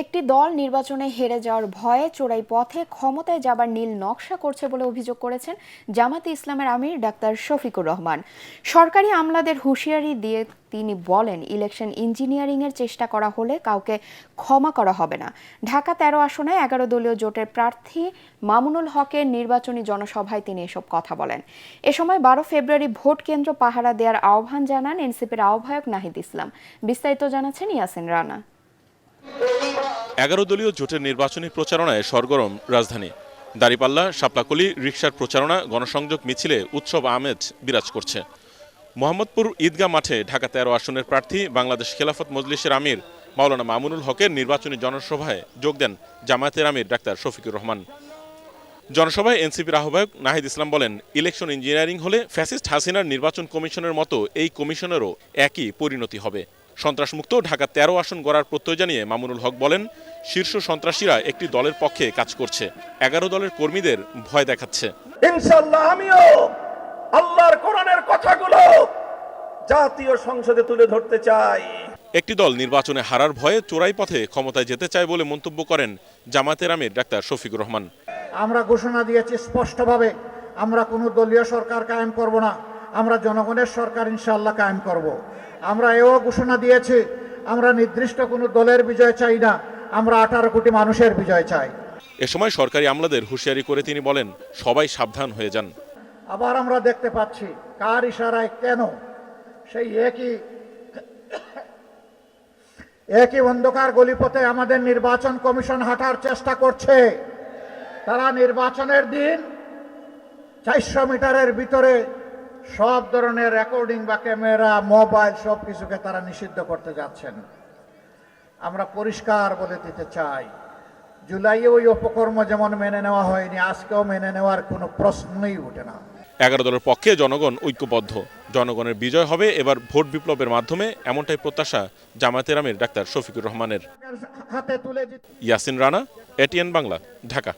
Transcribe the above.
একটি দল নির্বাচনে হেরে যাওয়ার ভয়ে চোরাই পথে ক্ষমতায় যাবার নীল নকশা করছে বলে অভিযোগ করেছেন জামাতে ইসলামের আমির ডাক্তার শফিকুর রহমান। সরকারি আমলাদের হুঁশিয়ারি দিয়ে তিনি বলেন, ইলেকশন ইঞ্জিনিয়ারিংয়ের চেষ্টা করা হলে কাউকে ক্ষমা করা হবে না। ঢাকা ১৩ আসনে ১১ দলীয় জোটের প্রার্থী মামুনুল হকের নির্বাচনী জনসভায় তিনি এসব কথা বলেন। এ সময় ১২ ফেব্রুয়ারি ভোট কেন্দ্র পাহারা দেওয়ার আহ্বান জানান এনসিপির আহ্বায়ক নাহিদ ইসলাম। বিস্তারিত জানাচ্ছেন ইয়াসিন রানা। ১১ দলীয় জোটের নির্বাচনী প্রচারণায় সরগরম রাজধানী। দাঁড়িপাল্লা, শাপলাকলি, রিকশার প্রচারণা, গণসংযোগ মিছিলে উৎসব আমেজ বিরাজ করছে। মোহাম্মদপুর ঈদগাহ মাঠে ঢাকা ১৩ আসনের প্রার্থী বাংলাদেশ খেলাফত মজলিসের আমির মাওলানা মামুনুল হকের নির্বাচনী জনসভায় যোগ দেন জামায়াতের আমির ডাক্তার শফিকুর রহমান। জনসভায় এনসিপির আহ্বায়ক নাহিদ ইসলাম বলেন, ইলেকশন ইঞ্জিনিয়ারিং হলে ফ্যাসিস্ট হাসিনার নির্বাচন কমিশনের মতো এই কমিশনেরও একই পরিণতি হবে। সন্ত্রাসমুক্ত ঢাকা ১৩ আসন গড়ার প্রত্যয় জানিয়ে মামুনুল হক বলেন, শীর্ষ সন্ত্রাসীরা একটি দলের পক্ষে কাজ করছে, ১১ দলের কর্মীদের ভয় দেখাচ্ছে। ইনশাআল্লাহ আমিও আল্লাহর কোরআনের কথাগুলো জাতীয় সংসদে তুলে ধরতে চাই। একটি দল নির্বাচনে হারার ভয়ে চোরাই পথে ক্ষমতায় যেতে চায় বলে মন্তব্য করেন জামায়াতের আমির ডাক্তার শফিকুর রহমান। আমরা ঘোষণা দিয়েছি স্পষ্টভাবে, আমরা কোনো দলীয় সরকার কায়েম করব না, আমরা জনগণের সরকার ইনশাআল্লাহ কায়েম করব। আমরা এও ঘোষণা দিয়েছি, আমরা নির্দিষ্ট কোনো দলের বিজয় চাই না, আমরা 18 কোটি মানুষের বিজয় চাই। এ সময় সরকারি আমলাদের হুঁশিয়ারি করে তিনি বলেন, সবাই সাবধান হয়ে যান। আবার আমরা দেখতে পাচ্ছি কার ইশারায় কেন সেই একই অন্ধকার গলিপথে আমাদের নির্বাচন কমিশন হাঁটার চেষ্টা করছে। তারা নির্বাচনের দিন 400 মিটারের ভিতরে সব ধরনের রেকর্ডিং বা ক্যামেরা, মোবাইল সব কিছুকে তারা নিষিদ্ধ করতে যাচ্ছেন। আমরা পরিষ্কার বলে দিতে চাই, জুলাইয়ে ওই অপকর্ম যেমন মেনে নেওয়া হয়নি, আজকেও মেনে নেওয়ার কোনো প্রশ্নই ওঠে না। ১১ দলের পক্ষে জনগণ ঐক্যবদ্ধ, জনগণের বিজয় হবে এবার ভোট বিপ্লবের মাধ্যমে, এমনটাই প্রত্যাশা জামায়াতের আমির ডাক্তার শফিকুর রহমানের। হাতে তুলে ইয়াসিন রানা, এটিএন বাংলা, ঢাকা।